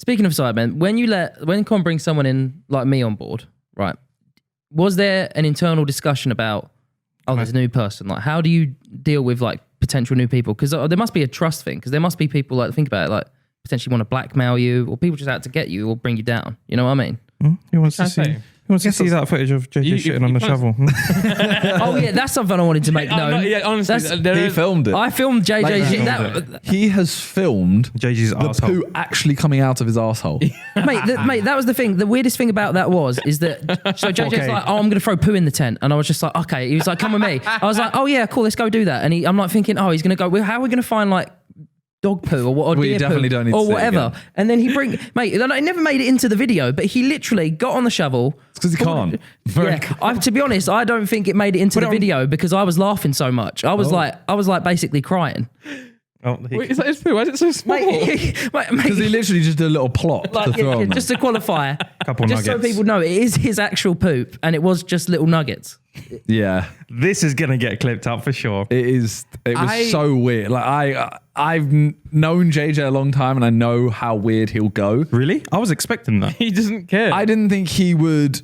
Speaking of Sidemen, when Con brings someone in like me on board, right? Was there an internal discussion about, there's a new person? Like, how do you deal with like potential new people? Because there must be a trust thing. Because there must be people like think about it, like potentially want to blackmail you, or people just out to get you or bring you down. You know what I mean? He wants to see. He wants to see that footage of JJ shitting on the shovel. Oh yeah, that's something I wanted to make known. Honestly, he filmed it. I filmed JJ shit. He has filmed JJ's the arsehole. poo actually coming out of his arsehole. mate, that was the thing. The weirdest thing about that is that so JJ's like, I'm going to throw poo in the tent, and I was just like, okay. He was like, come with me. I was like, oh yeah, cool, let's go do that. And I'm like thinking, he's going to go. Well, how are we going to find like dog poo or deer definitely poo don't need or to whatever? And then he it never made it into the video, but he literally got on the shovel. It's because he can't. To be honest, I don't think it made it into the video because I was laughing so much. I was like basically crying. Wait, is that his poo? Why is it so small? Because he literally just did a little plot to throw on just to qualify, couple just nuggets. so people know it is his actual poop, and it was just little nuggets. Yeah, this is gonna get clipped up for sure. it is. It was so weird. Like I've known JJ a long time, and I know how weird he'll go. Really? I was expecting that. He doesn't care. I didn't think he would.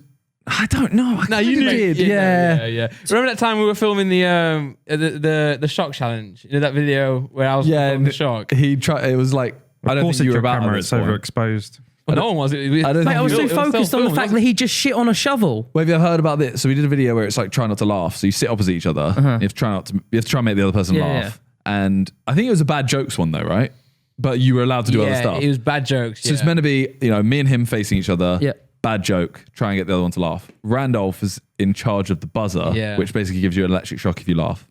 I don't know. No, you did. Yeah. Remember that time we were filming the shock challenge? You know that video where I was filming the shock? He tried. It was like I don't think you were about camera. it. It's overexposed. Well, no one was. I was so focused on the fact that he just shit on a shovel. Well, have you heard about this? So we did a video where it's like try not to laugh. So you sit opposite each other. You have to try and make the other person laugh. And I think it was a bad jokes one though, right? But you were allowed to do other stuff. It was bad jokes. So it's meant to be, me and him facing each other. Yeah. Bad joke. Try and get the other one to laugh. Randolph is in charge of the buzzer, which basically gives you an electric shock if you laugh.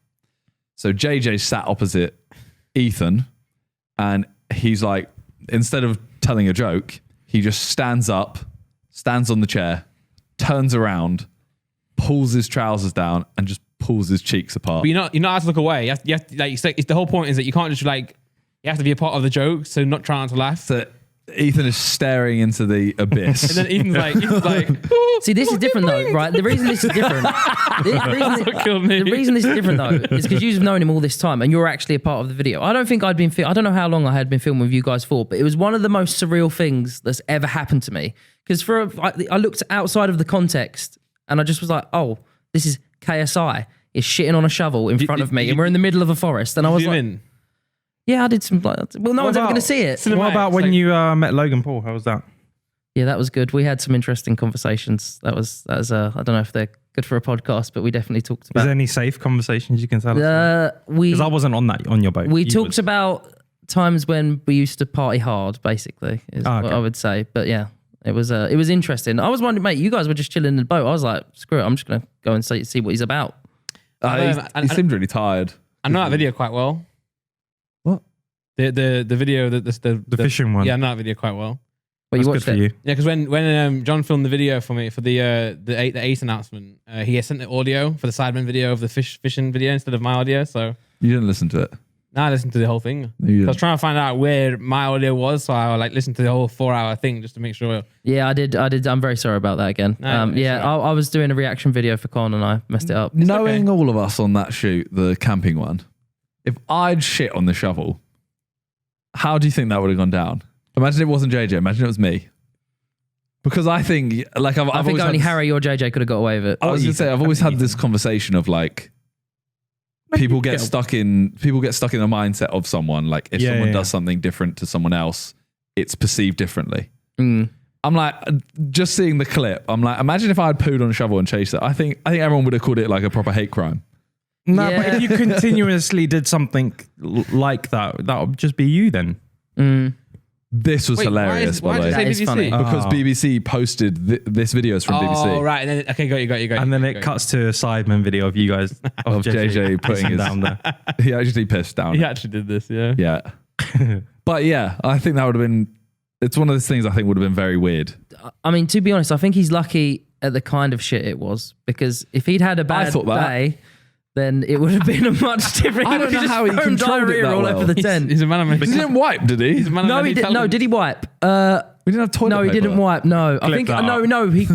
So JJ sat opposite Ethan, and he's like, instead of telling a joke, he just stands up, stands on the chair, turns around, pulls his trousers down, and just pulls his cheeks apart. But you're not allowed to look away. You have to, it's the whole point is that you can't just you have to be a part of the joke, so not trying to laugh. So Ethan is staring into the abyss. And then Ethan's like, see, this is different though, right? The reason this is different, the reason this is different though, is because you've known him all this time and you're actually a part of the video. I don't think I don't know how long I had been filming with you guys for, but it was one of the most surreal things that's ever happened to me. Because I looked outside of the context and I just was like, oh, this is KSI is shitting on a shovel in front of me and we're in the middle of a forest. And I was like, yeah, I did some. Well, no one's ever going to see it. What about when you met Logan Paul? How was that? Yeah, that was good. We had some interesting conversations. That was I don't know if they're good for a podcast, but we definitely talked about. Is there any safe conversations you can tell us? Because I wasn't on your boat. We talked about times when we used to party hard, basically, is what I would say. But yeah, it was interesting. I was wondering, mate, you guys were just chilling in the boat. I was like, screw it, I'm just going to go and see what he's about. He seemed really tired. I know that video quite well. What? The video the fishing one. Yeah, I know that video quite well. But you watched it? Yeah, because when John filmed the video for me for the eighth announcement, he sent the audio for the Sidemen video of the fishing video instead of my audio. So you didn't listen to it. No, I listened to the whole thing. I was trying to find out where my audio was, so I listened to the whole 4-hour thing just to make sure. Yeah, I did. I'm very sorry about that again. I was doing a reaction video for Con and I messed it up. Knowing all of us on that shoot, the camping one, if I'd shit on the shovel, how do you think that would have gone down? Imagine it wasn't JJ. Imagine it was me. Because I think, like, I think only Harry or JJ could have got away with it. I was going to say, I've always had this conversation of like, people get stuck in the mindset of someone. Like, if someone does something different to someone else, it's perceived differently. I'm like, just seeing the clip, I'm like, imagine if I had pooed on a shovel and chased it. I think everyone would have called it like a proper hate crime. No, but if you continuously did something like that, that would just be you then. This was hilarious, by the way. That is funny. Because BBC posted this video is from BBC. Oh, right. And then, okay, got you. And then it cuts to a Sidemen video of you guys, of JJ putting his down there. He actually pissed down. He actually did this, yeah. Yeah. But yeah, I think that would have been, it's one of those things I think would have been very weird. I mean, to be honest, I think he's lucky at the kind of shit it was, because if he'd had a bad day, then it would have been a much different. I don't know how he controlled it that all well. over the tent. He's a man of many. He didn't wipe, did he? No, he didn't. No, did he wipe? We didn't have toilet paper. No, he didn't wipe. No, I think no. He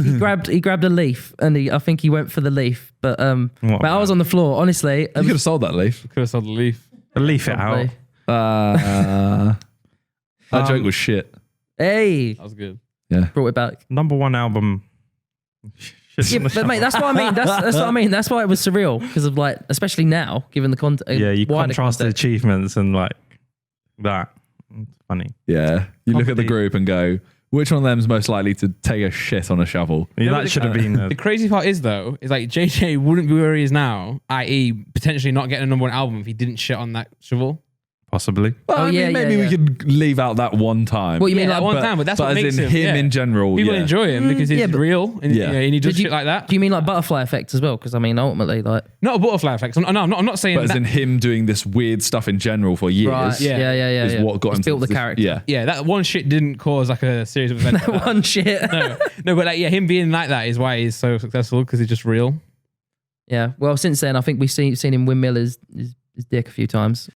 grabbed a leaf, and I think he went for the leaf. But I was on the floor. Honestly, you could have sold that leaf. Could have sold the leaf. Leaf it out. That joke was shit. Hey, That was good. Yeah. brought it back. Number one album. Yeah, but mate, that's what I mean. That's what I mean. That's why it was surreal because of like, especially now, given the context. Yeah, you contrast the achievements and like that. It's funny. Yeah. You look at the group and go, which one of them is most likely to take a shit on a shovel? Yeah, that should have been. The crazy part is though, is like JJ wouldn't be where he is now, i.e., potentially not getting a number one album if he didn't shit on that shovel. Possibly. Well, I mean, maybe we could leave out that one time. What you mean, that like one time? But that's what as makes in him in general. People enjoy him because he's real and, and he does shit like that. Do you mean like butterfly effect as well? Because I mean, ultimately, like not a butterfly effect. No, I'm not saying. But as in him doing this weird stuff in general for years. right? Yeah. Is what got him built the character. Yeah, yeah. That one shit didn't cause like a series of events. That one shit. No, but like him being like that is why he's so successful because he's just real. Yeah. Well, since then, I think we've seen him windmill his dick a few times.